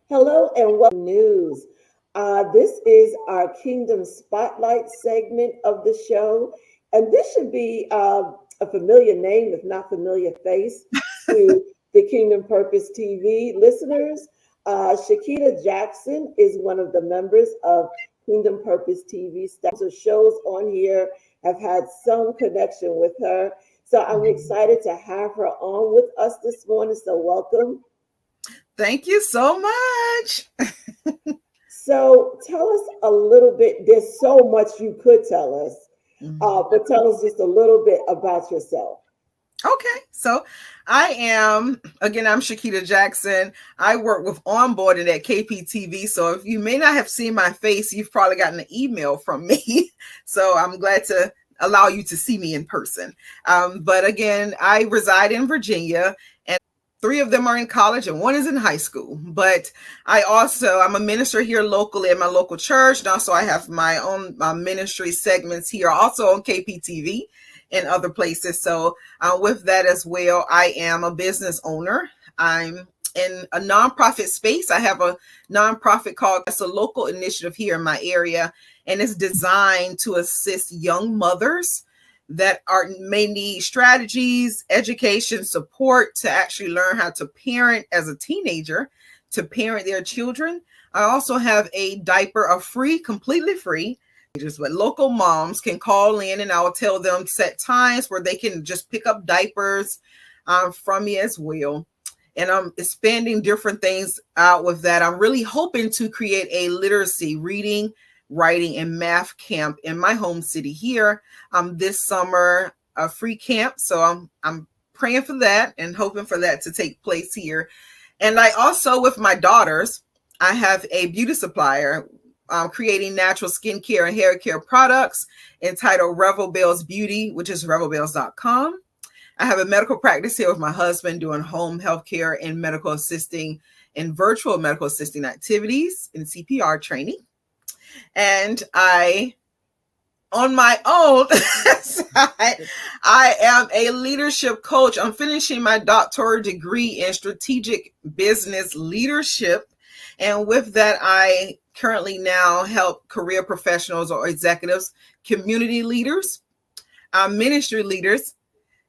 Hello and welcome to news. This is our Kingdom Spotlight segment of the show, and this should be a familiar name, if not familiar face, to the Kingdom Purpose TV listeners. Shekita Jackson is one of the members of Kingdom Purpose TV staff. So shows on here have had some connection with her. So I'm excited to have her on with us this morning. So welcome. Thank you so much. So tell us a little bit. There's so much you could tell us, but tell us just a little bit about yourself. Okay, so I'm Shekita Jackson. I work with onboarding at KPTV. So if you may not have seen my face, you've probably gotten an email from me. So I'm glad to allow you to see me in person. But again, I reside in Virginia, and three of them are in college and one is in high school. But I'm a minister here locally at my local church. And also I have my own ministry segments here also on KPTV and other places. So with that as well, I am a business owner. I'm in a nonprofit space. I have a nonprofit called, it's a local initiative here in my area, and it's designed to assist young mothers that may need strategies, education, support to actually learn how to parent as a teenager, to parent their children. I also have a completely free, but local moms can call in and I'll tell them set times where they can just pick up diapers from me as well. And I'm expanding different things out with that. I'm really hoping to create a literacy, reading, writing, and math camp in my home city here this summer, a free camp. So I'm praying for that and hoping for that to take place here. And I also, with my daughters, I have a beauty supplier creating natural skincare and hair care products entitled Revel Bells Beauty, which is revelbells.com. I have a medical practice here with my husband doing home healthcare and medical assisting and virtual medical assisting activities and CPR training. And on my own side, I am a leadership coach. I'm finishing my doctoral degree in strategic business leadership. And with that, I currently now help career professionals or executives, community leaders, ministry leaders,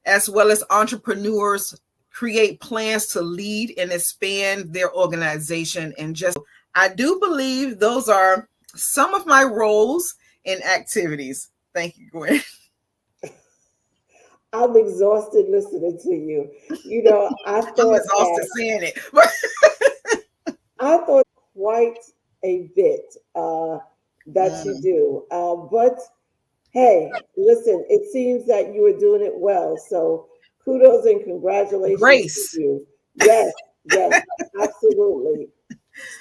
as well as entrepreneurs create plans to lead and expand their organization. And I do believe those are some of my roles and activities. Thank you, Gwen. I'm exhausted listening to you. I thought I'm exhausted saying it. I thought quite a bit that you do. But hey, listen, it seems that you are doing it well. So kudos and congratulations Grace. to you. Yes, absolutely.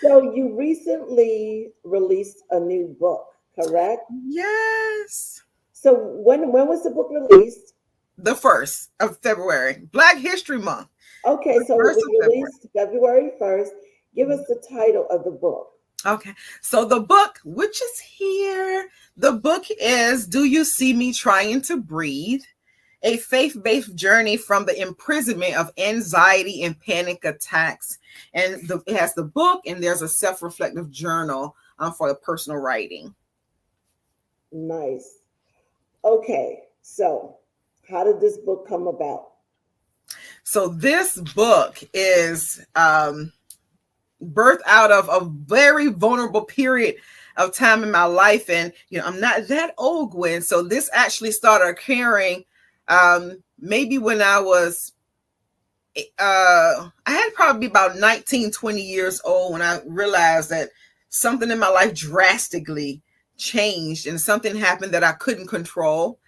So you recently released a new book, correct? Yes. So when was the book released? The 1st of February, Black History Month. Okay, so it was released February 1st. Give us the title of the book. Okay, so the book, which is here, the book is Do You See Me Trying to Breathe? A faith-based journey from the imprisonment of anxiety and panic attacks. And it has the book, and there's a self-reflective journal for the personal writing. Nice. Okay, so how did this book come about? So this book is birthed out of a very vulnerable period of time in my life. And, I'm not that old, Gwen. So this actually started occurring maybe when I was, I had probably about 19, 20 years old when I realized that something in my life drastically changed and something happened that I couldn't control.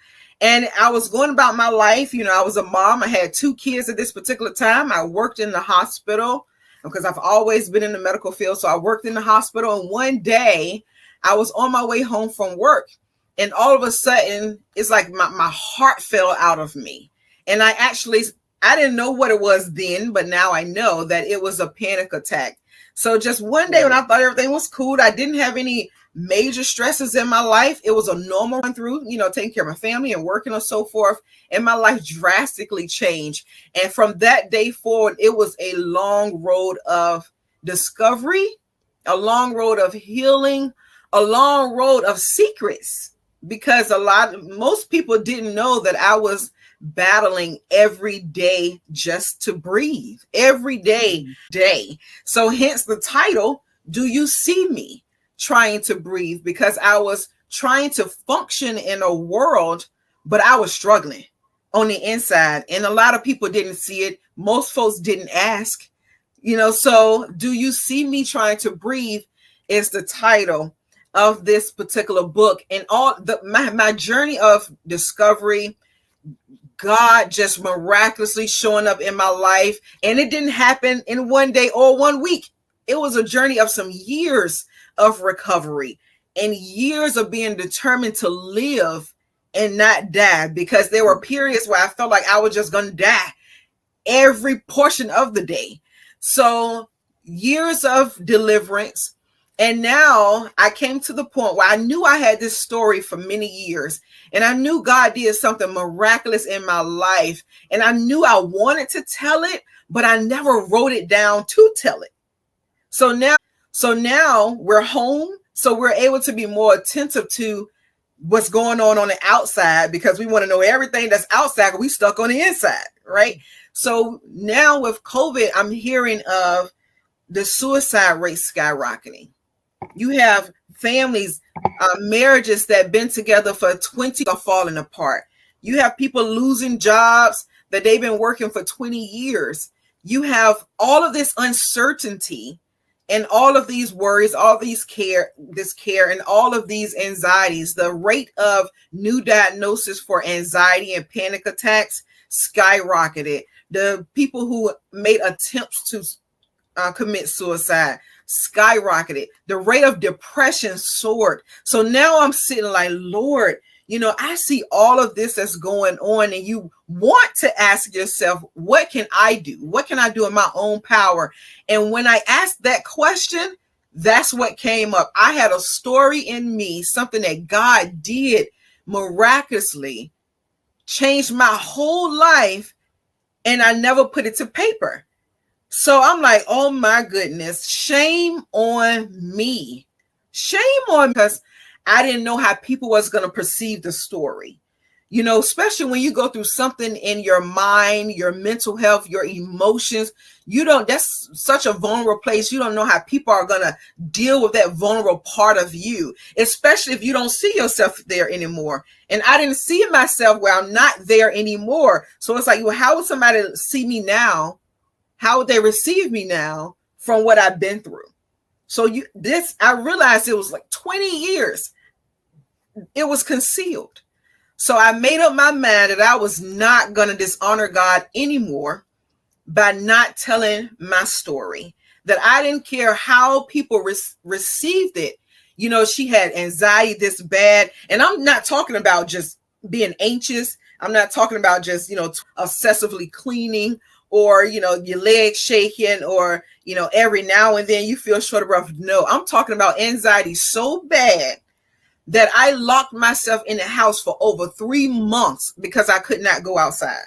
And I was going about my life. I was a mom. I had 2 kids at this particular time. I worked in the hospital because I've always been in the medical field. So I worked in the hospital. And one day I was on my way home from work. And all of a sudden, it's like my heart fell out of me. And I didn't know what it was then, but now I know that it was a panic attack. So just one day when I thought everything was cool, I didn't have any major stresses in my life. It was a normal run through, taking care of my family and working and so forth. And my life drastically changed. And from that day forward, it was a long road of discovery, a long road of healing, a long road of secrets, because most people didn't know that I was battling every day just to breathe, every day. So hence the title, Do You See Me Trying to Breathe? Because I was trying to function in a world, but I was struggling on the inside, and a lot of people didn't see it. Most folks didn't ask, so Do You See Me Trying to Breathe is the title of this particular book. And my journey of discovery, God just miraculously showing up in my life. And it didn't happen in one day or 1 week. It was a journey of some years of recovery and years of being determined to live and not die, because there were periods where I felt like I was just going to die every portion of the day. So years of deliverance. And now I came to the point where I knew I had this story for many years, and I knew God did something miraculous in my life. And I knew I wanted to tell it, but I never wrote it down to tell it. So now we're home. So we're able to be more attentive to what's going on the outside, because we want to know everything that's outside. We stuck on the inside, right? So now with COVID, I'm hearing of the suicide rate skyrocketing. You have families, marriages that have been together for 20 are falling apart. You have people losing jobs that they've been working for 20 years. You have all of this uncertainty and all of these worries, all these care, and all of these anxieties. The rate of new diagnosis for anxiety and panic attacks skyrocketed. The people who made attempts to commit suicide skyrocketed. The rate of depression soared. So now I'm sitting like, Lord, I see all of this that's going on, and you want to ask yourself, what can I do? What can I do in my own power? And when I asked that question, that's what came up. I had a story in me, something that God did miraculously, changed my whole life, and I never put it to paper. So I'm like, oh my goodness, shame on me. Shame on me, because I didn't know how people was going to perceive the story. Especially when you go through something in your mind, your mental health, your emotions, that's such a vulnerable place. You don't know how people are going to deal with that vulnerable part of you, especially if you don't see yourself there anymore. And I didn't see myself where I'm not there anymore. So it's like, well, how would somebody see me now? How would they receive me now from what I've been through? So I realized it was like 20 years. It was concealed. So I made up my mind that I was not going to dishonor God anymore by not telling my story, that I didn't care how people received it. She had anxiety this bad. And I'm not talking about just being anxious. I'm not talking about just, obsessively cleaning, or, your legs shaking, or, every now and then you feel short of breath. No, I'm talking about anxiety so bad that I locked myself in the house for over 3 months because I could not go outside.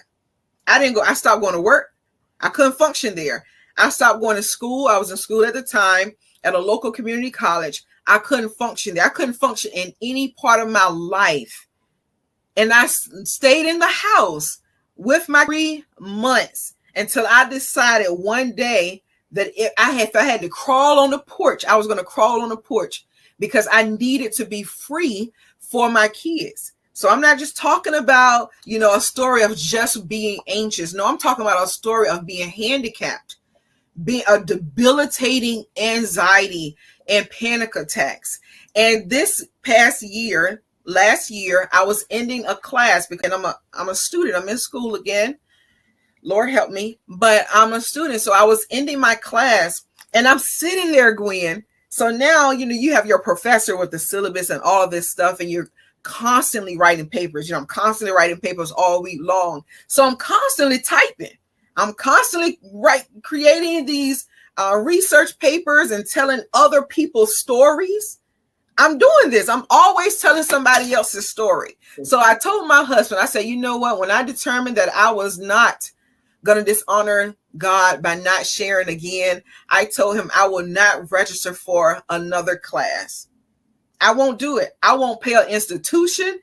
I stopped going to work. I couldn't function there. I stopped going to school. I was in school at the time at a local community college. I couldn't function there. I couldn't function in any part of my life. And I stayed in the house with my 3 months until I decided one day that if I had to crawl on the porch, I was going to crawl on the porch, because I needed to be free for my kids. So I'm not just talking about, a story of just being anxious. No, I'm talking about a story of being handicapped, being a debilitating anxiety and panic attacks. And this past year, last year, I was ending a class because I'm a student. I'm in school again. Lord help me. But I'm a student. So I was ending my class, and I'm sitting there, Gwen. So now, you have your professor with the syllabus and all of this stuff, and you're constantly writing papers. I'm constantly writing papers all week long. So I'm constantly typing. I'm constantly creating these research papers and telling other people's stories. I'm doing this. I'm always telling somebody else's story. So I told my husband, I said, you know what? When I determined that I was not going to dishonor God by not sharing again. I told him I will not register for another class. I won't do it. I won't pay an institution.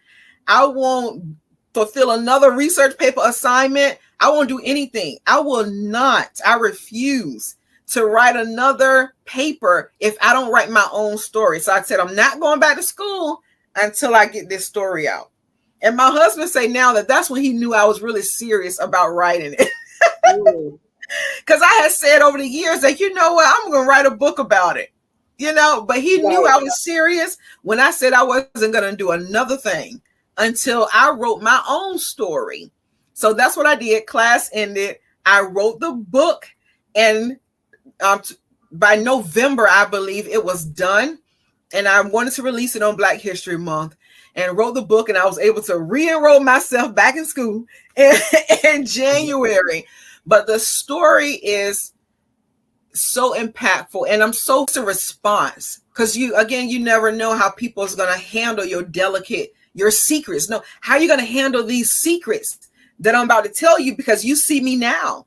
I won't fulfill another research paper assignment. I won't do anything. I will not. I refuse to write another paper if I don't write my own story. So I said, I'm not going back to school until I get this story out. And my husband say now that that's when he knew I was really serious about writing it. Because I had said over the years that, you know what, I'm going to write a book about it. You know, but he knew I was serious when I said I wasn't going to do another thing until I wrote my own story. So that's what I did. Class ended. I wrote the book, and by November, I believe it was done. And I wanted to release it on Black History Month, and wrote the book, and I was able to re-enroll myself back in school in January. But the story is so impactful, and I'm so to response, because you never know how people is going to handle your secrets. No, how are you going to handle these secrets that I'm about to tell you, because you see me now,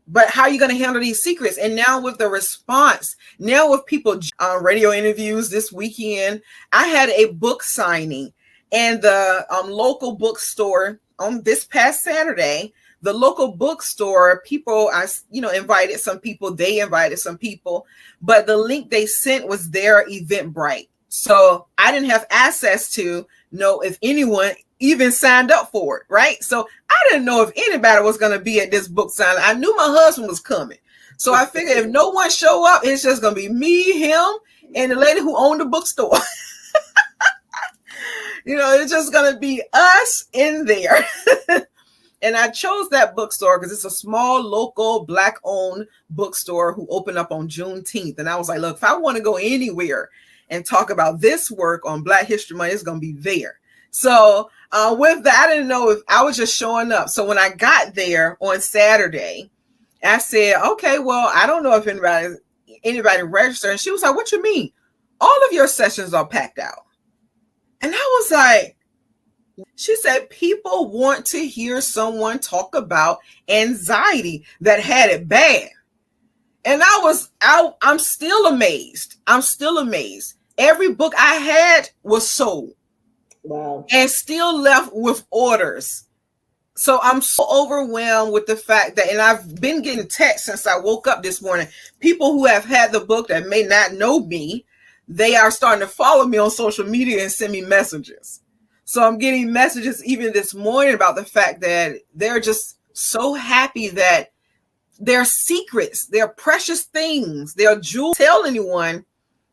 but how are you going to handle these secrets? And now with the response, now with people radio interviews this weekend, I had a book signing, and the local bookstore on this past Saturday. The local bookstore people, invited some people. They invited some people, but the link they sent was their Eventbrite. So I didn't have access to know if anyone even signed up for it, right? So I didn't know if anybody was going to be at this book signing. I knew my husband was coming. So I figured if no one show up, it's just going to be me, him, and the lady who owned the bookstore. It's just going to be us in there. And I chose that bookstore because it's a small, local, Black-owned bookstore who opened up on Juneteenth. And I was like, look, if I want to go anywhere and talk about this work on Black History Month, it's going to be there. So with that, I didn't know if I was just showing up. So when I got there on Saturday, I said, okay, well, I don't know if anybody registered. And she was like, what you mean? All of your sessions are packed out. And I was like, she said, people want to hear someone talk about anxiety that had it bad. And I'm still amazed. Every book I had was sold. Wow. And still left with orders. So I'm so overwhelmed with the fact that, and I've been getting texts since I woke up this morning, people who have had the book that may not know me, they are starting to follow me on social media and send me messages. So I'm getting messages even this morning about the fact that they're just so happy that their secrets, their precious things, their jewels, tell anyone,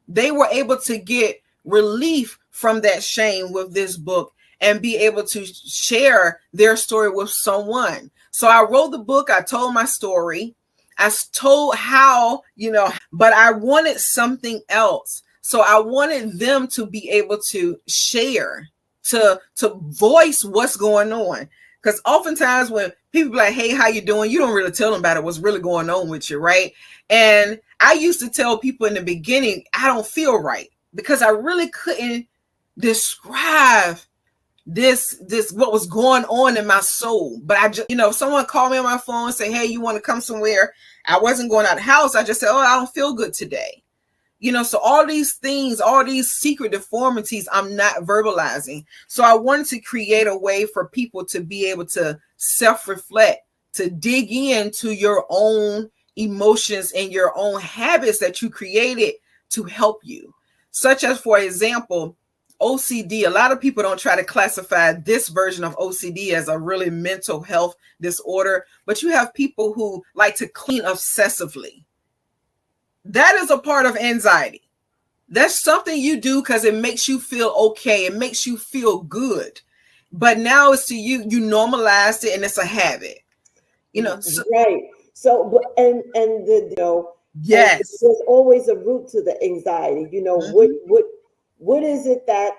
they were able to get relief from that shame with this book and be able to share their story with someone. So I wrote the book. I told my story. I told how, but I wanted something else. So I wanted them to be able to share, to voice what's going on. Because oftentimes when people be like, hey, how you doing? You don't really tell them about it, what's really going on with you, right? And I used to tell people in the beginning, I don't feel right, because I really couldn't describe this what was going on in my soul. But I just, if someone called me on my phone and say, hey, you want to come somewhere? I wasn't going out of the house. I just said, oh, I don't feel good today. So all these things, all these secret deformities, I'm not verbalizing. So I wanted to create a way for people to be able to self-reflect, to dig into your own emotions and your own habits that you created to help you. Such as, for example, OCD. A lot of people don't try to classify this version of OCD as a really mental health disorder, but you have people who like to clean obsessively. That is a part of anxiety. That's something you do because it makes you feel okay. It makes you feel good. But now it's to you normalized it and it's a habit. Right. So, yes, there's always a root to the anxiety. What is it that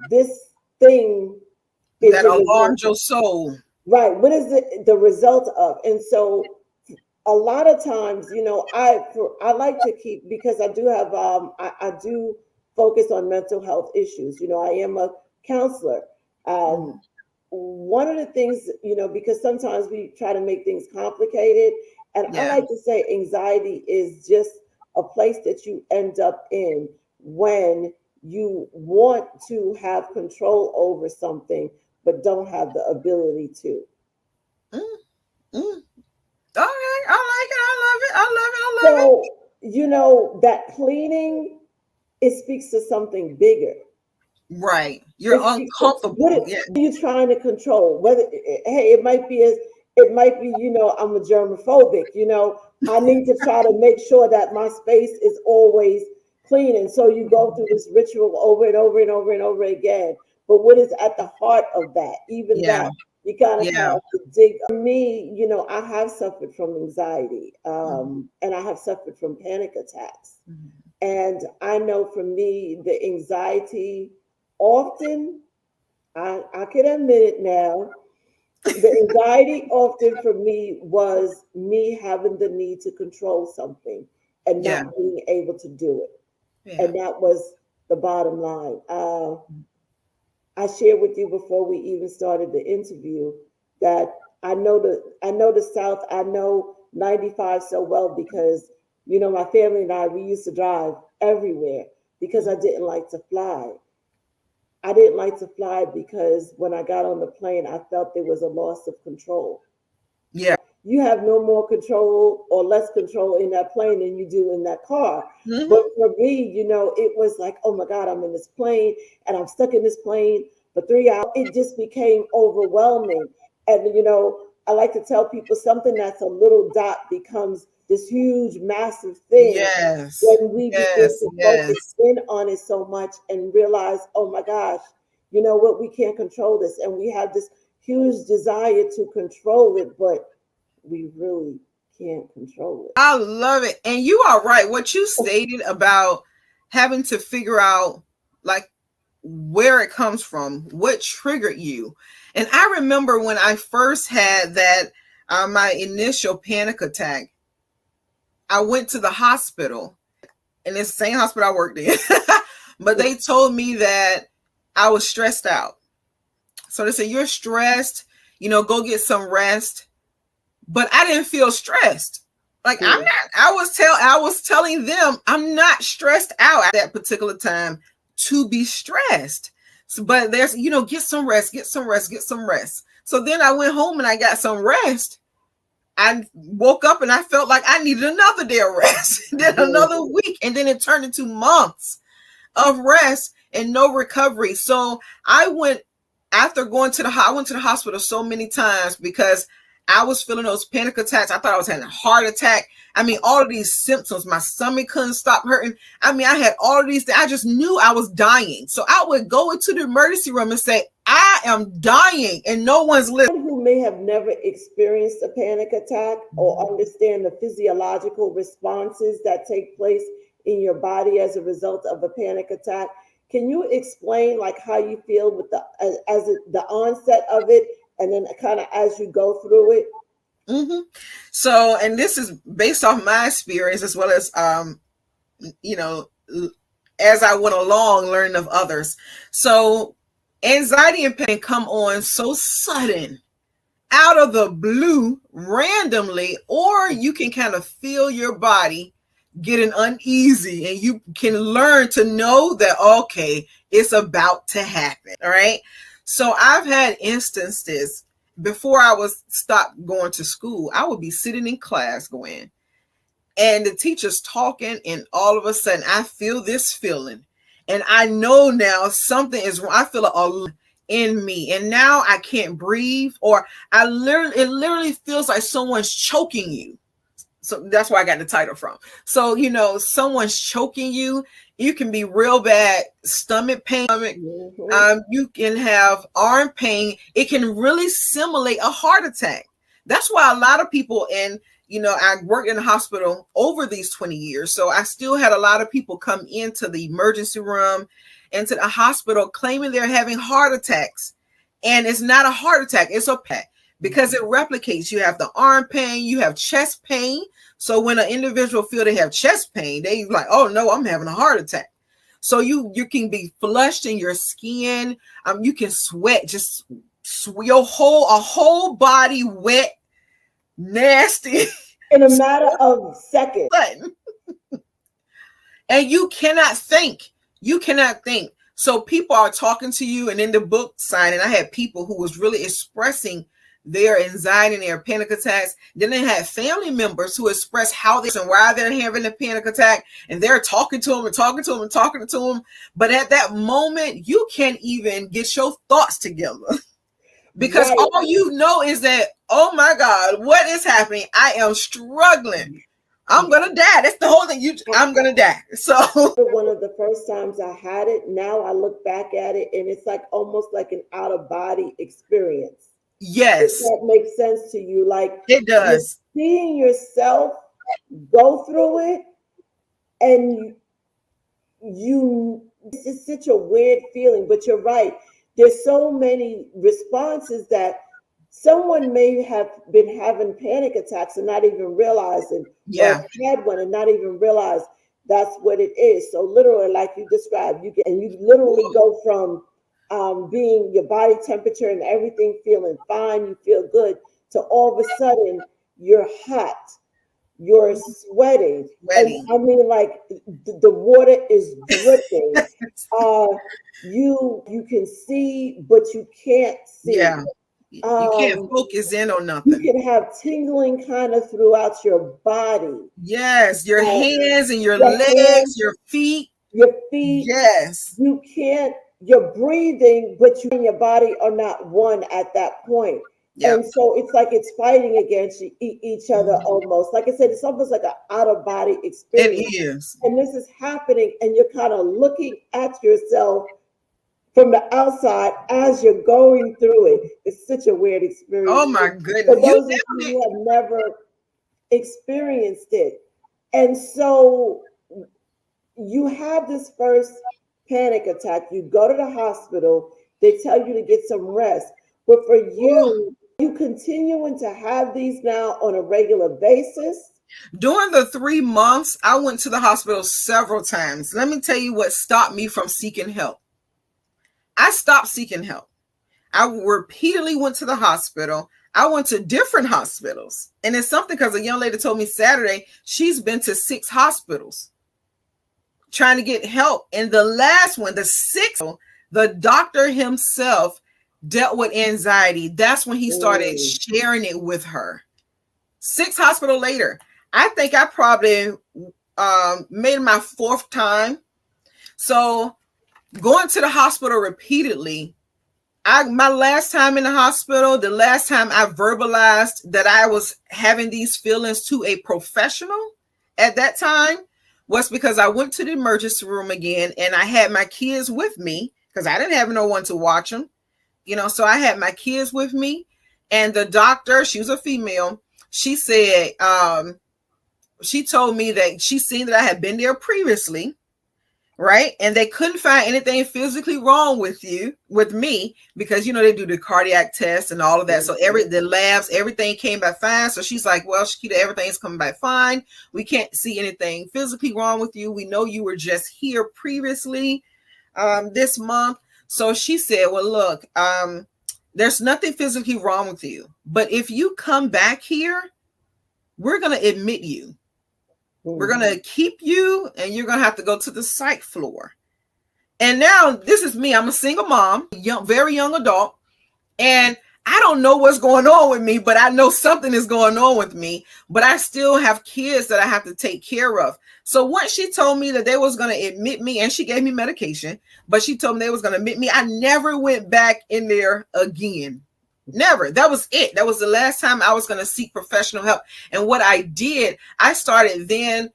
this thing is that alarmed your soul? Right. What is the result of? And so a lot of times, I like to keep, because I do have I do focus on mental health issues. I am a counselor. one of the things, because sometimes we try to make things complicated, and I Yeah. like to say anxiety is just a place that you end up in when you want to have control over something but don't have the ability to. Mm, mm. Okay, I like it. I love it. I love it. I love it. So, that cleaning, it speaks to something bigger. Right. You're It speaks to uncomfortable. Yeah. what are you trying to control? Whether hey, it might be, I'm a germophobic, I need to try to make sure that my space is always clean. And so you go through this ritual over and over and over and over again. But what is at the heart of that? Even Yeah. that, you gotta Yeah. have to dig. Me, I have suffered from anxiety, Mhm. and I have suffered from panic attacks. Mhm. And I know for me, the anxiety often, I can admit it now, the anxiety often for me was me having the need to control something and Yeah. not being able to do it. Yeah. And that was the bottom line. I shared with you before we even started the interview that I know the South, I know 95 so well because my family and I, we used to drive everywhere because I didn't like to fly because when I got on the plane, I felt there was a loss of control. Yeah. You have no more control or less control in that plane than you do in that car. But Hmm. for me, it was like, oh my God, I'm in this plane and I'm stuck in this plane for 3 hours. It just became overwhelming. And, I like to tell people something that's a little dot becomes this huge, massive thing Yes. when we begin Yes. to focus Yes. in on it so much and realize, oh my gosh, you know what, we can't control this. And we have this huge desire to control it, but we really can't control it. I love it. And you are right. What you stated about having to figure out like where it comes from, what triggered you. And I remember when I first had that my initial panic attack, I went to the hospital, and it's the same hospital I worked in. But they told me that I was stressed out. So they said, "You're stressed, go get some rest." But I didn't feel stressed. Like I'm Hmm. not. I was telling them I'm not stressed out at that particular time to be stressed. So, but there's, get some rest, get some rest, get some rest. So then I went home and I got some rest. I woke up and I felt like I needed another day of rest, then another Hmm. week, and then it turned into months of rest and no recovery. So I went after going to I went to the hospital so many times because I was feeling those panic attacks. I thought I was having a heart attack. I mean, all of these symptoms. My stomach couldn't stop hurting. I mean, I had all of these things. I just knew I was dying. So I would go into the emergency room and say, I am dying, and no one's listening. Who may have never experienced a panic attack or understand the physiological responses that take place in your body as a result of a panic attack, can you explain like how you feel with the onset of it and then kind of as you go through it? Mm-hmm. So, and this is based off my experience as well as, you know, as I went along, learning of others. So, anxiety and pain come on so sudden, out of the blue, randomly, or you can kind of feel your body getting uneasy, and you can learn to know that, okay, it's about to happen. All right. So, I've had instances before I was stopped going to school. I would be sitting in class going, and the teacher's talking, and all of a sudden I feel this feeling, and I know now something is wrong. I feel a in me, and now I can't breathe, or it literally feels like someone's choking you. So that's where I got the title from. So, someone's choking you. You can be real bad stomach pain. Hmm. You can have arm pain. It can really simulate a heart attack. That's why a lot of people I worked in the hospital over these 20 years. So I still had a lot of people come into the emergency room, into the hospital, claiming they're having heart attacks. And it's not a heart attack, it's a pack because it replicates. You have the arm pain, you have chest pain. So when an individual feel they have chest pain, they like, oh no, I'm having a heart attack. So you can be flushed in your skin. You can sweat, just your whole body wet, nasty. In a matter of seconds. And you cannot think. You cannot think. So people are talking to you, and in the book signing, I had people who was really expressing their anxiety and their panic attacks. Then they had family members who express how they and why they're having a panic attack, and they're talking to them and talking to them and talking to them. But at that moment, you can't even get your thoughts together because all you know is that, oh my God, what is happening? I am struggling. I'm gonna die. That's the whole thing. I'm gonna die. So one of the first times I had it, now I look back at it and it's like almost like an out of body experience. Yes. If that makes sense to you. Like it does. Seeing yourself go through it, and it's such a weird feeling, but you're right. There's so many responses that someone may have been having panic attacks and not even realizing, or had one and not even realize that's what it is. So literally, like you described, you literally go from being your body temperature and everything feeling fine, you feel good, to all of a sudden you're hot, you're sweating. And I mean, like the water is dripping. You can see, but you can't see. Yeah. You can't focus in on nothing. You can have tingling kind of throughout your body. Yes, your hands and your legs, your feet. Yes. You can't, you're breathing, but you and your body are not one at that point. Yep. And so it's like it's fighting against each other almost. Like I said, it's almost like an out-of-body experience. It is. And this is happening, and you're kind of looking at yourself from the outside as you're going through it. It's such a weird experience. Oh my goodness. For those of you who have never experienced it. And so you have this first panic attack. You go to the hospital. They tell you to get some rest. But for you, you continuing to have these now on a regular basis? During the 3 months, I went to the hospital several times. Let me tell you what stopped me from seeking help. I stopped seeking help. I repeatedly went to the hospital. I went to different hospitals. And it's something because a young lady told me Saturday, she's been to 6 hospitals trying to get help. And the last one, the 6th, the doctor himself dealt with anxiety. That's when he started sharing it with her. 6 hospitals later. I think I probably made my 4th time. So going to the hospital repeatedly, my last time in the hospital, the last time I verbalized that I was having these feelings to a professional at that time was because I went to the emergency room again and I had my kids with me because I didn't have no one to watch them. So I had my kids with me, and the doctor, she was a female, she said, she told me that she seen that I had been there previously, right? And they couldn't find anything physically wrong with me, because, they do the cardiac test and all of that. So the labs, everything came back fine. So she's like, well, Shekita, everything's coming back fine. We can't see anything physically wrong with you. We know you were just here previously this month. So she said, well, look, there's nothing physically wrong with you. But if you come back here, we're going to admit you. We're going to keep you, and you're going to have to go to the psych floor. And now this is me. I'm a single mom, very young adult. And I don't know what's going on with me, but I know something is going on with me. But I still have kids that I have to take care of. So once she told me that they was going to admit me, and she gave me medication, but she told me they was going to admit me, I never went back in there again. Never. That was it. That was the last time I was going to seek professional help. And what I did, I started then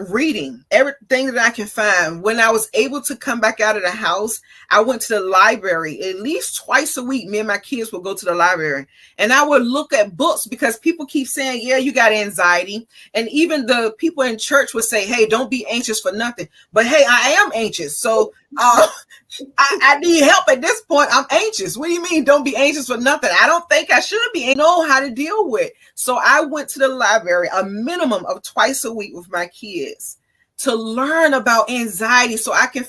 reading everything that I can find. When I was able to come back out of the house, I went to the library at least twice a week. Me and my kids would go to the library, and I would look at books because people keep saying, yeah, you got anxiety. And even the people in church would say, hey, don't be anxious for nothing. But hey, I am anxious. So I need help at this point. I'm anxious. What do you mean? Don't be anxious for nothing. I don't think I should be. I know how to deal with. So I went to the library a minimum of twice a week with my kids to learn about anxiety so I can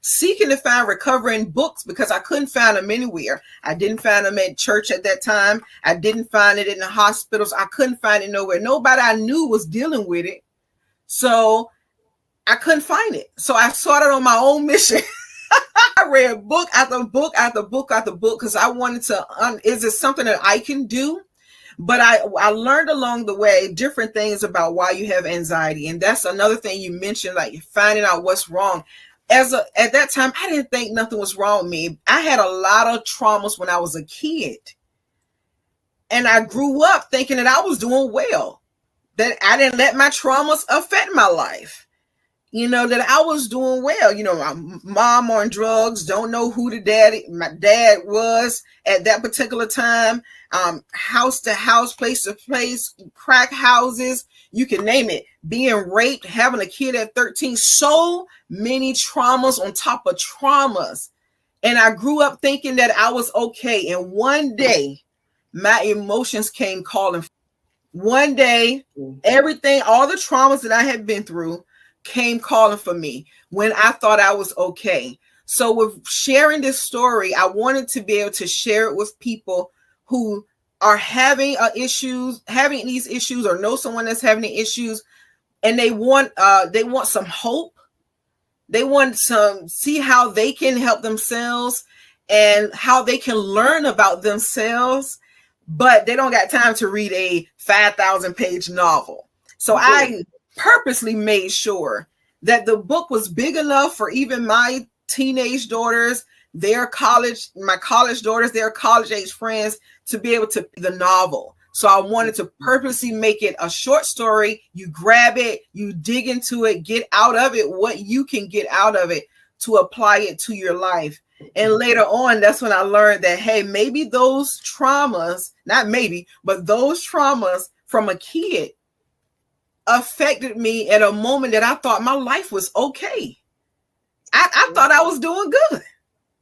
seeking to find recovering books because I couldn't find them anywhere. I didn't find them at church at that time. I didn't find it in the hospitals. I couldn't find it nowhere. Nobody I knew was dealing with it. So I couldn't find it. So I started on my own mission. I read book after book after book after book because I wanted to, is it something that I can do? But I learned along the way different things about why you have anxiety. And that's another thing you mentioned, like finding out what's wrong. At that time, I didn't think nothing was wrong with me. I had a lot of traumas when I was a kid. And I grew up thinking that I was doing well, that I didn't let my traumas affect my life. That I was doing well. My mom on drugs, don't know who my dad was at that particular time. House to house, place to place, crack houses, you can name it. Being raped, having a kid at 13, so many traumas on top of traumas. And I grew up thinking that I was okay. And one day, my emotions came calling. One day, everything, all the traumas that I had been through came calling for me when I thought I was okay. So with sharing this story, I wanted to be able to share it with people who are having these issues, or know someone that's having the issues, and they want some hope. They want some, see how they can help themselves and how they can learn about themselves, but they don't got time to read a 5,000 page novel. So I purposely made sure that the book was big enough for even my teenage daughters, my college daughters, their college age friends to be able to read the novel. So I wanted to purposely make it a short story. You grab it, you dig into it, get out of it what you can get out of it to apply it to your life. And later on, that's when I learned that, hey, maybe those traumas, not maybe, but those traumas from a kid affected me at a moment that I thought my life was okay. I thought I was doing good,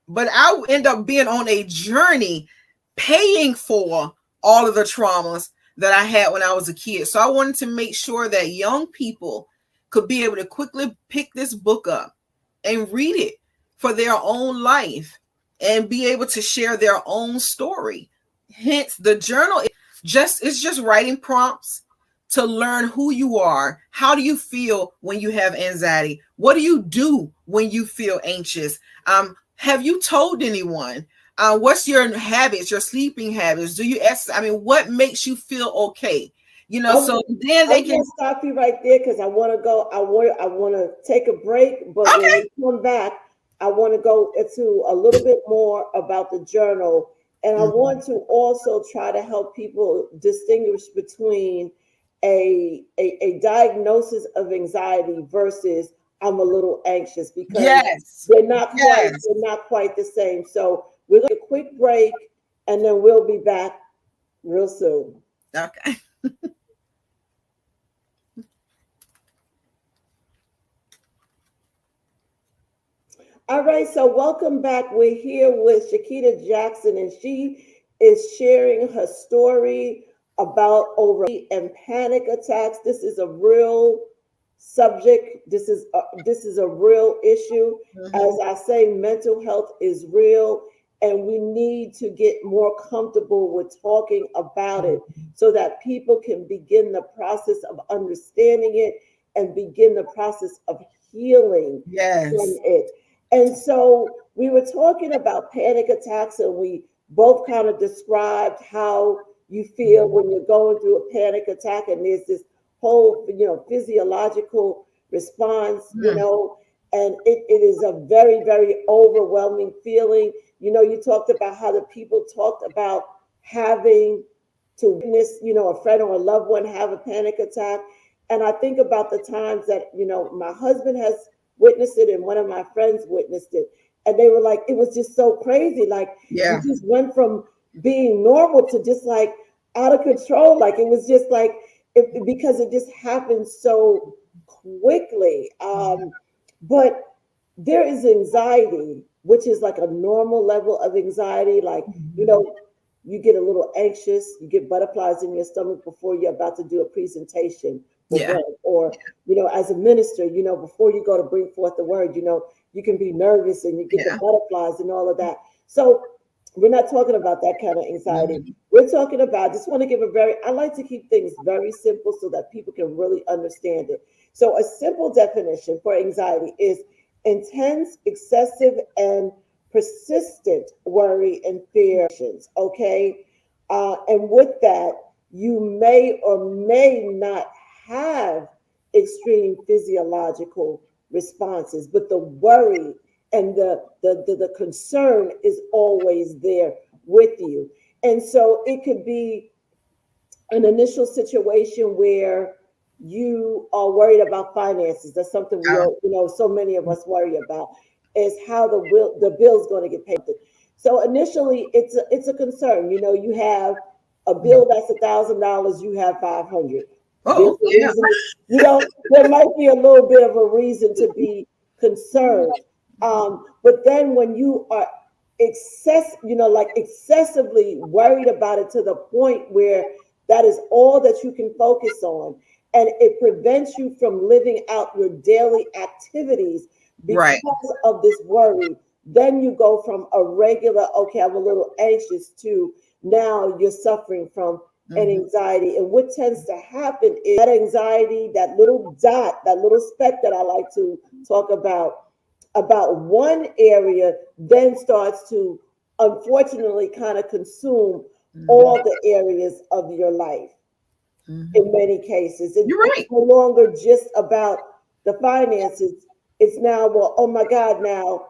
but I end up being on a journey paying for all of the traumas that I had when I was a kid. So I wanted to make sure that young people could be able to quickly pick this book up and read it for their own life and be able to share their own story. Hence, the journal it's just writing prompts to learn who you are. How do you feel when you have anxiety? What do you do when you feel anxious? Have you told anyone? What's your habits, your sleeping habits? Do you exercise? What makes you feel okay? So then they can stop you right there because I want to go. I want to take a break, but when we come back, I want to go into a little bit more about the journal, and I want to also try to help people distinguish between a diagnosis of anxiety versus I'm a little anxious, because they're not quite the same. So we're going to take a quick break and then we'll be back real soon. Okay. All right, so welcome back. We're here with Shekita Jackson, and she is sharing her story about and panic attacks. This is a real subject. This is a real issue. As I say, mental health is real, and we need to get more comfortable with talking about it so that people can begin the process of understanding it and begin the process of healing from it. And so we were talking about panic attacks, and we both kind of described how you feel when you're going through a panic attack, and there's this whole, physiological response, and it is a very, very overwhelming feeling. You talked about how the people talked about having to witness, a friend or a loved one have a panic attack. And I think about the times that, my husband has witnessed it and one of my friends witnessed it. And they were like, it was just so crazy. Like, you just went from being normal to just like out of control. Like, it was just like, because it just happened so quickly. But there is anxiety, which is like a normal level of anxiety. Like, you get a little anxious, you get butterflies in your stomach before you're about to do a presentation, for Yeah. work, or as a minister, before you go to bring forth the word, you can be nervous and you get the Yeah. butterflies and all of that. So we're not talking about that kind of anxiety. Mhm. We're talking about, just want to give I like to keep things very simple so that people can really understand it. So a simple definition for anxiety is intense, excessive, and persistent worry and fear. Okay. And with that, you may or may not have extreme physiological responses, but the worry and the concern is always there with you. And so it could be an initial situation where you are worried about finances. That's something we Yeah. all, so many of us worry about, is how the bill's going to get paid. So initially, it's a concern. You have a bill that's $1,000. You have 500. There's Oh, a yeah. reason. There might be a little bit of a reason to be concerned. But then when you are like excessively worried about it to the point where that is all that you can focus on, and it prevents you from living out your daily activities Right. because of this worry. Then you go from a regular, okay, I'm a little anxious, to now you're suffering from an Mhm. anxiety. And what tends to happen is that anxiety, that little dot, that little speck that I like to talk about one area, then starts to unfortunately kind of consume Mhm. all the areas of your life Mhm. in many cases. You're It's right. no longer just about the finances. It's now, well, oh my God, now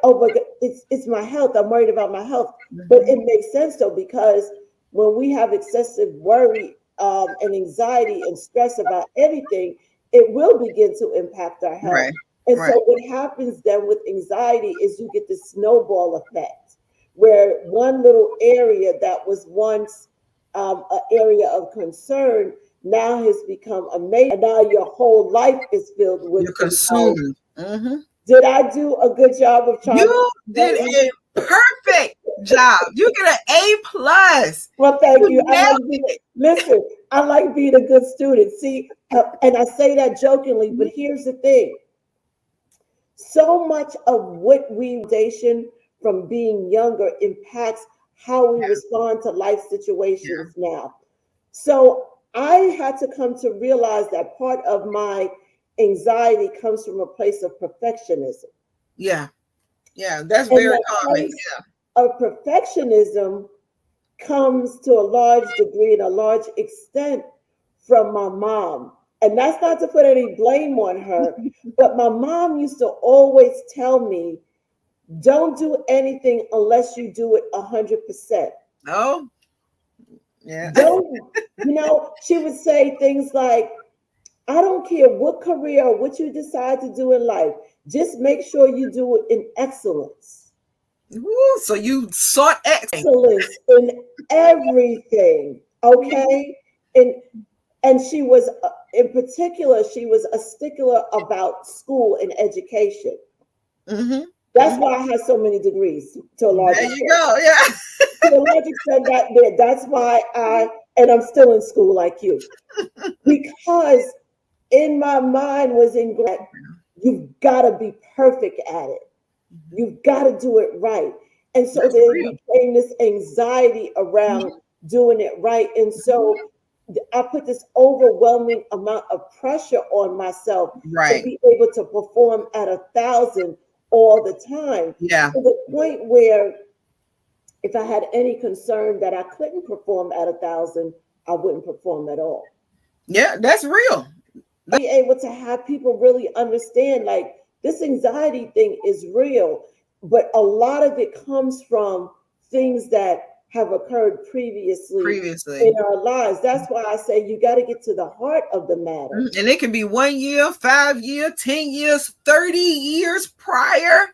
oh my God, it's my health. I'm worried about my health. But Mhm. it makes sense though, because when we have excessive worry, and anxiety and stress about everything, it will begin to impact our health. Right. And Right. so what happens then with anxiety is you get this snowball effect, where one little area that was once an area of concern now has become a major, and now your whole life is filled with You're anxiety. consumed. Hmm. Did I do a good job of trying to You did explain? a perfect job. You get an A plus. Well, thank you. You nailed it. Listen, I like being a good student. See, and I say that jokingly, but here's the thing. So much of what we foundation from being younger impacts how we respond to life Yeah. situations now. So I had to come to realize that part of my anxiety comes from a place of perfectionism. Yeah. Yeah. That's And very that common. place of perfectionism comes to a large degree and a large extent from my mom. And that's not to put any blame on her, but my mom used to always tell me, don't do anything unless you do it 100%. Oh, yeah. Don't, she would say things like, I don't care what career or what you decide to do in life, just make sure you do it in excellence. Woo, so you sought X. Excellence in everything, okay? And she was, in particular, she was a stickler about school and education. Hmm. That's Hmm. why I have so many degrees, to a large There you extent. go. Yeah. To a large extent, that's why and I'm still in school like you, because in my mind was ingrained, you've got to be perfect at it. You've got to do it right. And so That's there real. became this anxiety around Mhm. doing it right. And so I put this overwhelming amount of pressure on myself to Right. be able to perform at 1,000 all the time, Yeah. to the point where if I had any concern that I couldn't perform at 1,000, I wouldn't perform at all. Yeah. That's real. Be able to have people really understand, like, this anxiety thing is real, but a lot of it comes from things that have occurred previously in Previously. our lives. That's why I say you got to get to the heart of the matter. Mhm. And it can be 1 year, 5 year, 10 years, 30 years prior.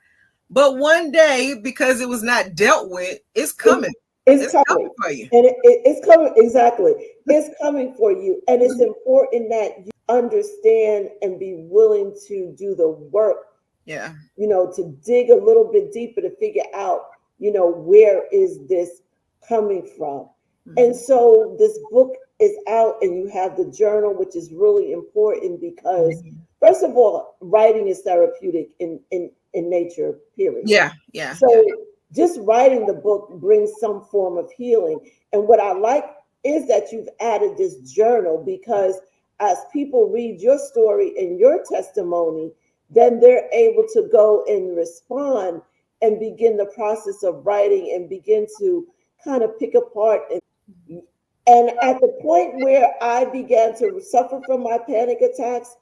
But one day, because it was not dealt with, it's It, coming. it's It's coming coming, for you. and it's coming, exactly. It's coming for you, and it's important that you understand and be willing to do the work, Yeah. to dig a little bit deeper to figure out, where is this coming from. And so this book is out, and you have the journal, which is really important because, Mhm. first of all, writing is therapeutic in nature, period. Yeah, yeah, yeah. So just writing the book brings some form of healing. And what I like is that you've added this journal because as people read your story and your testimony, then they're able to go and respond and begin the process of writing and begin to kind of pick apart. And at the point where I began to suffer from my panic attacks,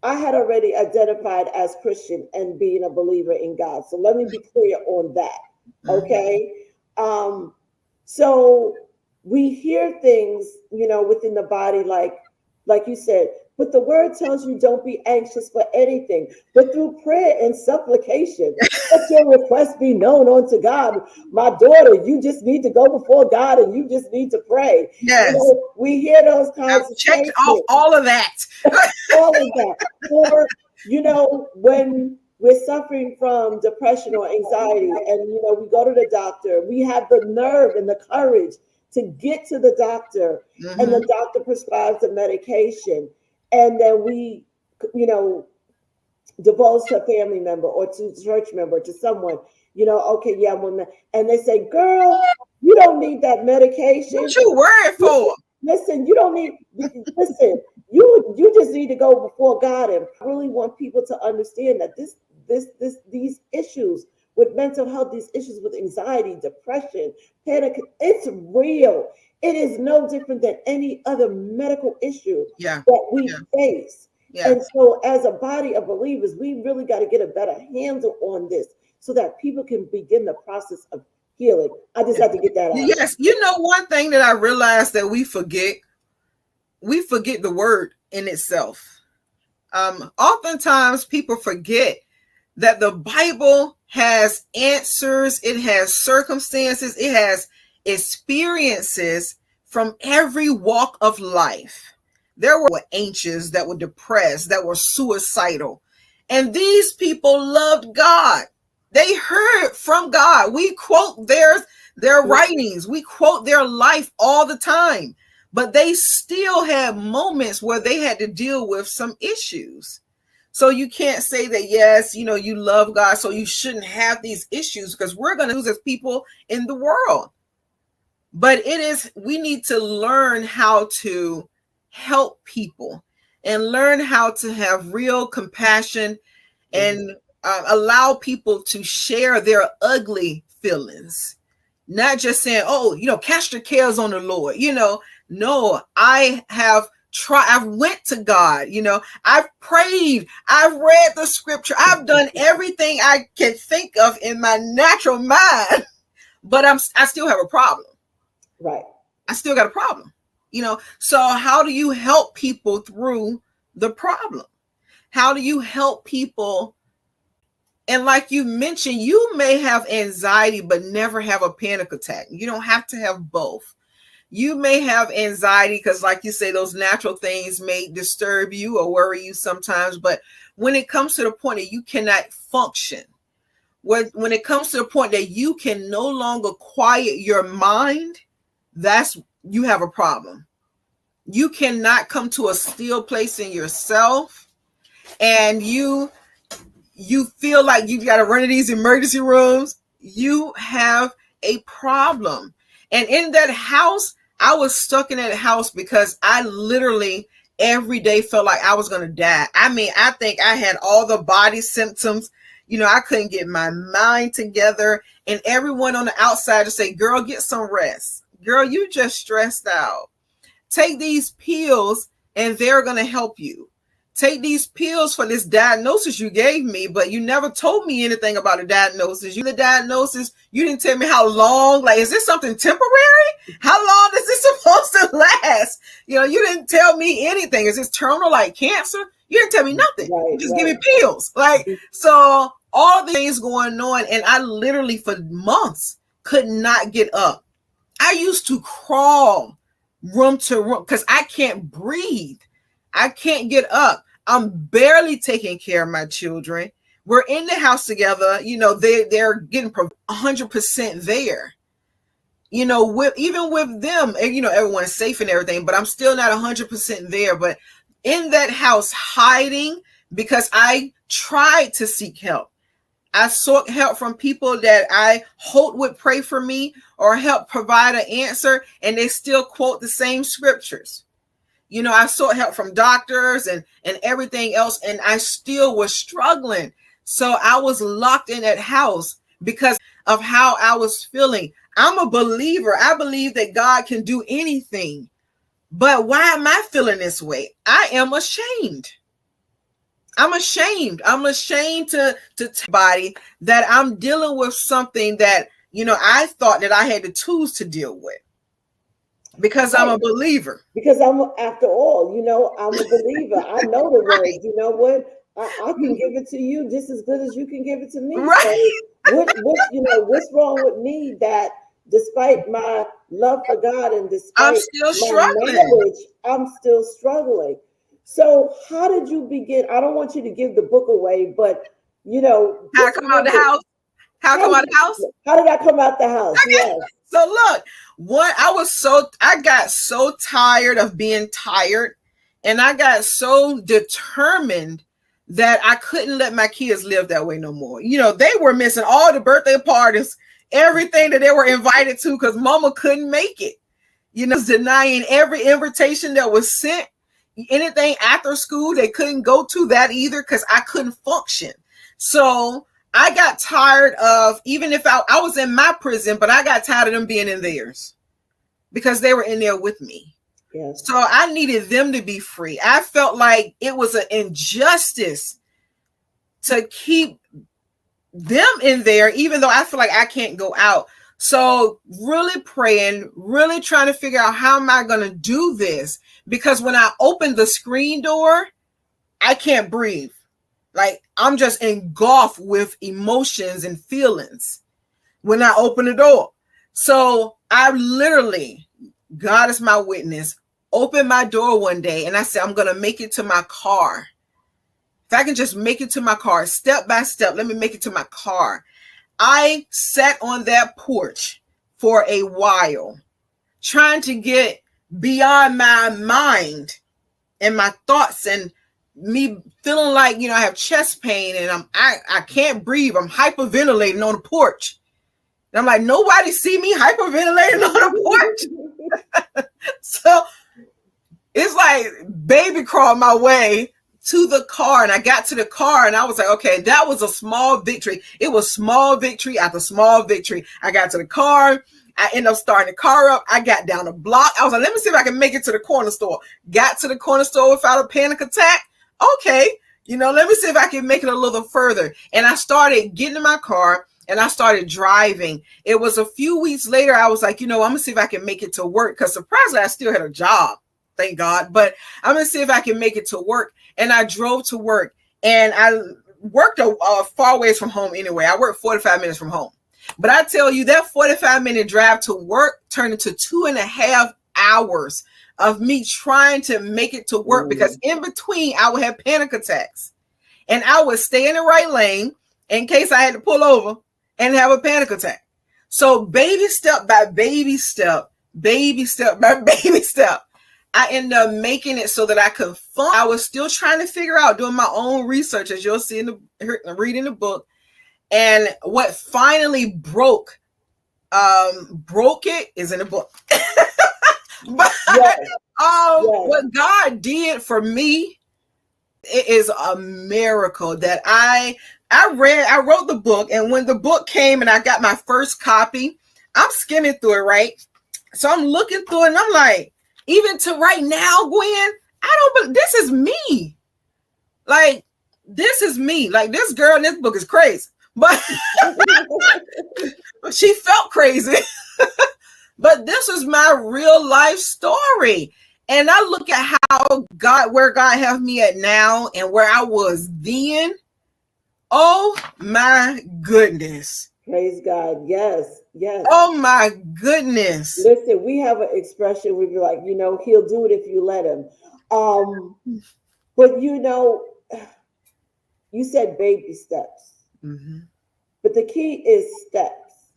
I had already identified as Christian and being a believer in God. So let me be clear on that. Mhm. Okay. Um, so we hear things, within the body, like you said, but the word tells you don't be anxious for anything, but through prayer and supplication, let your request be known unto God. My daughter, you just need to go before God and you just need to pray. Yes, We hear those kinds I've of checked off statements, all of that. all of that. Or, when we're suffering from depression or anxiety and, we go to the doctor, we have the nerve and the courage to get to the doctor, and Hmm. the doctor prescribes the medication. And then we, you know, divulge to a family member or to a church member, to someone, okay, yeah, and they say, girl, you don't need that What medication. you worried for? Listen, you don't need, listen, you just need to go before God. And I really want people to understand that these issues with mental health, these issues with anxiety, depression, panic, it's real. It is no different than any other medical issue Yeah, that we yeah, face. yeah. And so as a body of believers, we really got to get a better handle on this so that people can begin the process of healing. I just Yeah. had to get that out. Yes, one thing that I realized that we forget the word in itself. Oftentimes people forget that the Bible has answers, it has circumstances, it has experiences from every walk of life. There were anxious, that were depressed, that were suicidal. And these people loved God. They heard from God. We quote their writings, we quote their life all the time. But they still had moments where they had to deal with some issues. So you can't say that, yes, you love God, so you shouldn't have these issues, because we're going to lose as people in the world. But we need to learn how to help people and learn how to have real compassion and allow people to share their ugly feelings. Not just saying, oh, cast your cares on the Lord. No, I've went to God, I've prayed, I've read the scripture, I've done everything I can think of in my natural mind, but I still have a problem. Right. I still got a problem. So how do you help people through the problem? How do you help people? And like you mentioned, you may have anxiety but never have a panic attack. You don't have to have both. You may have anxiety because, like you say, those natural things may disturb you or worry you sometimes. But when it comes to the point that you cannot function, when it comes to the point that you can no longer quiet your mind, that's you have a problem. You cannot come to a still place in yourself, and you feel like you've got to run to these emergency rooms. You have a problem. And in that house, I was stuck in that house because I literally every day felt like I was going to die. I mean, I think I had all the body symptoms. I couldn't get my mind together. And everyone on the outside to say, girl, get some rest. Girl, you just stressed out. Take these pills and they're going to help you. Take these pills for this diagnosis you gave me, but you never told me anything about a diagnosis. The diagnosis, you didn't tell me how long. Like, is this something temporary? How long is this supposed to last? You didn't tell me anything. Is this terminal like cancer? You didn't tell me nothing. Right. You just give Right. me pills. Like, so all the things going on, and I literally for months could not get up. I used to crawl room to room because I can't breathe. I can't get up. I'm barely taking care of my children. We're in the house together. They're getting 100% there. even with them, everyone's safe and everything, but I'm still not 100% there. But in that house, hiding, because I tried to seek help. I sought help from people that I hoped would pray for me or help provide an answer, and they still quote the same scriptures. I sought help from doctors and everything else, and I still was struggling. So I was locked in that house because of how I was feeling. I'm a believer. I believe that God can do anything. But why am I feeling this way? I am ashamed. I'm ashamed. I'm ashamed to body that I'm dealing with something that, I thought that I had the tools to deal with because I'm a believer. Because after all, I'm a believer. I know the words. You know what? I can give it to you just as good as you can give it to me. Right. So what's wrong with me that despite my love for God and despite I'm still my struggling. knowledge, I'm still struggling. So how did you begin? I don't want you to give the book away, but how come out the house? How come out the house? How did I come out the house? Okay. Yes. So look, I got so tired of being tired, and I got so determined that I couldn't let my kids live that way no more. They were missing all the birthday parties, everything that they were invited to because mama couldn't make it. Denying every invitation that was sent. Anything after school, they couldn't go to that either because I couldn't function. So I got tired of, even if I was in my prison, but I got tired of them being in theirs because they were in there with me. Yes. So I needed them to be free. I felt like it was an injustice to keep them in there, even though I feel like I can't go out. So really praying, really trying to figure out how am I going to do this? Because when I open the screen door, I can't breathe. Like I'm just engulfed with emotions and feelings when I open the door. So I literally, God is my witness, opened my door one day and I said, I'm going to make it to my car. If I can just make it to my car, step by step, let me make it to my car. I sat on that porch for a while, trying to get beyond my mind and my thoughts and me feeling like, I have chest pain and I can't breathe. I'm hyperventilating on the porch. And I'm like, nobody see me hyperventilating on the porch. So it's like baby crawled my way to the car, and I got to the car and I was like, okay, that was a small victory. It was small victory after small victory. I got to the car. I ended up starting the car up. I got down the block. I was like, let me see if I can make it to the corner store. Got to the corner store without a panic attack. Okay. Let me see if I can make it a little further. And I started getting in my car and I started driving. It was a few weeks later. I was like, I'm going to see if I can make it to work. Because surprisingly, I still had a job. Thank God. But I'm going to see if I can make it to work. And I drove to work and I worked far ways from home anyway. I worked 45 minutes from home. But I tell you, that 45-minute drive to work turned into 2.5 hours of me trying to make it to work because in between I would have panic attacks and I would stay in the right lane in case I had to pull over and have a panic attack. So baby step by baby step, baby step by baby step, I ended up making it so that I could function. I was still trying to figure out, doing my own research, as you'll see reading the book. And what finally broke it is in the book. But yes. What God did for me, it is a miracle that I wrote the book, and when the book came and I got my first copy, I'm skimming through it, right? So I'm looking through it and I'm like, even to right now, Gwen, this is me. Like, this is me. Like, this girl in this book is crazy. But she felt crazy. But this is my real life story. And I look at where God has me at now and where I was then. Oh my goodness. Praise God. Yes. Yes. Oh my goodness. Listen, we have an expression where we're like, he'll do it if you let him. But you said baby steps. Mm-hmm. But the key is steps.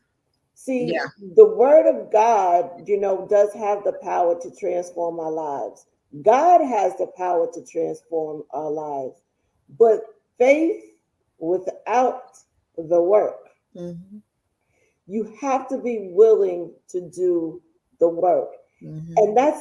See, Yeah. the word of God, does have the power to transform our lives. God has the power to transform our lives. But faith without the work, Mm-hmm. you have to be willing to do the work. Mm-hmm. And that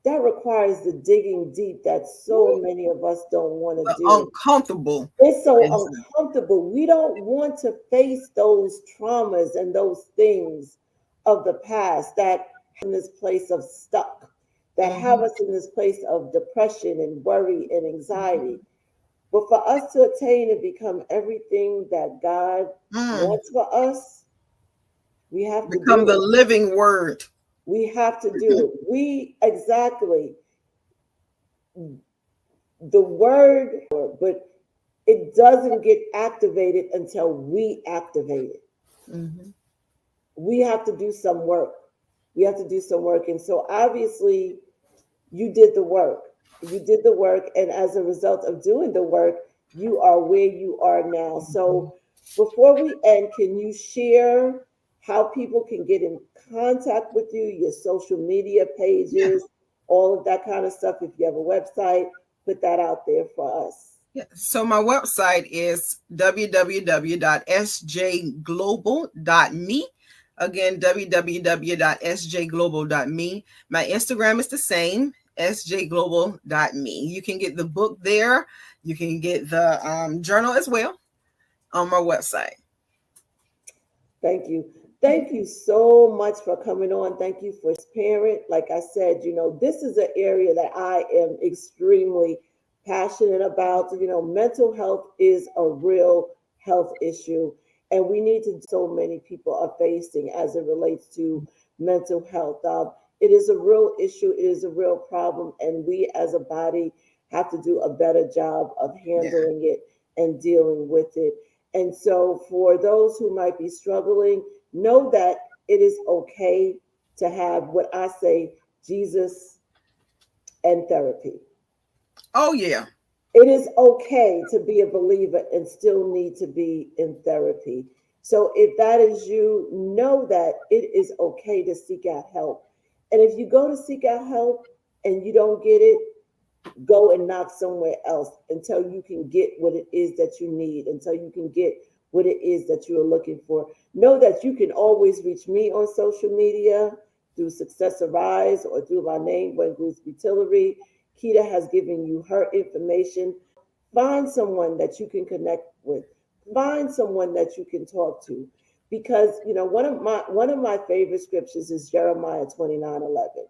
that requires the digging deep that so many of us don't want to do. Uncomfortable. It's so Is uncomfortable. We don't want to face those traumas and those things of the past that in this place of stuck, that have mm-hmm. us in this place of depression and worry and anxiety. But for us to attain and become everything that God Mm. wants for us, we have to Become do the it. living word. We have to do it. Exactly, the word, but it doesn't get activated until we activate it. Mm-hmm. We have to do some work. We have to do some work. And so obviously you did the work. You did the work. And as a result of doing the work, you are where you are now. So before we end, can you share how people can get in contact with you, your social media Yeah. pages, all of that kind of stuff? If you have a website, put that out there for us. Yeah. So my website is www.sjglobal.me. Again, www.sjglobal.me. My Instagram is the same, sjglobal.me. You can get the book there. You can get the journal as well on my website. Thank you. Thank you so much for coming on. Thank you for parent. Like I said, this is an area that I am extremely passionate about. Mental health is a real health issue, and we need to so many people are facing as it relates to mental health. It is a real issue. It is a real problem, and we as a body have to do a better job of Yeah. handling it and dealing with it. And so, for those who might be struggling, know that it is okay to have what I say Jesus and therapy. Oh, yeah. It is okay to be a believer and still need to be in therapy. So, if that is you, know that it is okay to seek out help. And if you go to seek out help and you don't get it, go and knock somewhere else until you can get what it is that you need, until you can get what it is that you are looking for. Know that you can always reach me on social media through Success Arise or through my name, Gwen Gooseby Tillery. Kita has given you her information. Find someone that you can connect with. Find someone that you can talk to. Because one of my favorite scriptures is Jeremiah 29:11.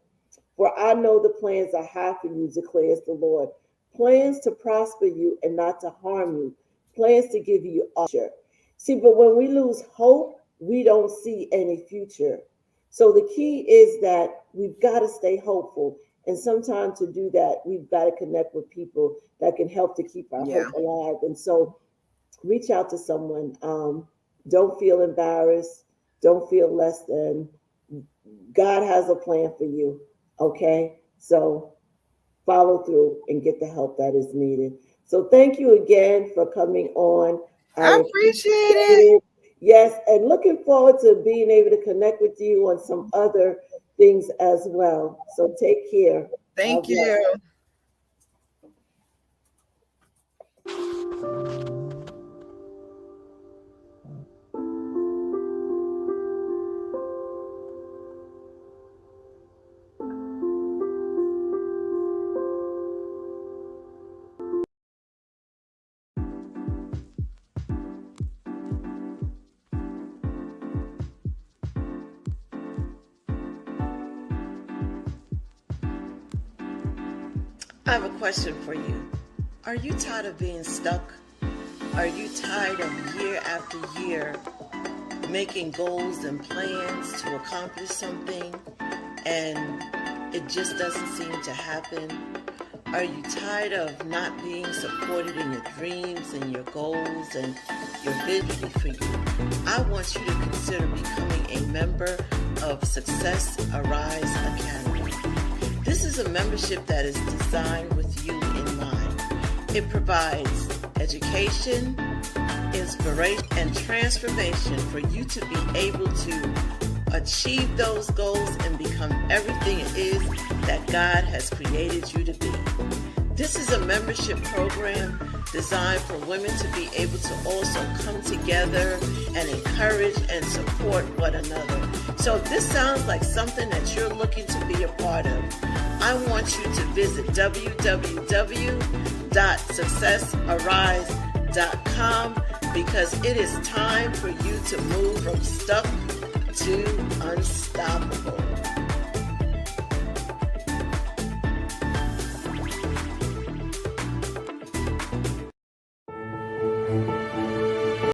For I know the plans I have for you, declares the Lord. Plans to prosper you and not to harm you. Plans to give you a future. See, but when we lose hope, we don't see any future. So the key is that we've got to stay hopeful. And sometimes to do that, we've got to connect with people that can help to keep our Yeah. hope alive. And so reach out to someone. Don't feel embarrassed. Don't feel less than. God has a plan for you. Okay. So follow through and get the help that is needed. So thank you again for coming on. I I appreciate appreciate it. it. Yes. And looking forward to being able to connect with you on some other things as well. So take care. God Thank bless. you. I have a question for you. Are you tired of being stuck? Are you tired of year after year making goals and plans to accomplish something and it just doesn't seem to happen? Are you tired of not being supported in your dreams and your goals and your vision for you? I want you to consider becoming a member of Success Arise Academy. This is a membership that is designed with you in mind. It provides education, inspiration, and transformation for you to be able to achieve those goals and become everything it is that God has created you to be. This is a membership program designed for women to be able to also come together and encourage and support one another. So if this sounds like something that you're looking to be a part of, I want you to visit www.successarise.com, because it is time for you to move from stuck to unstoppable.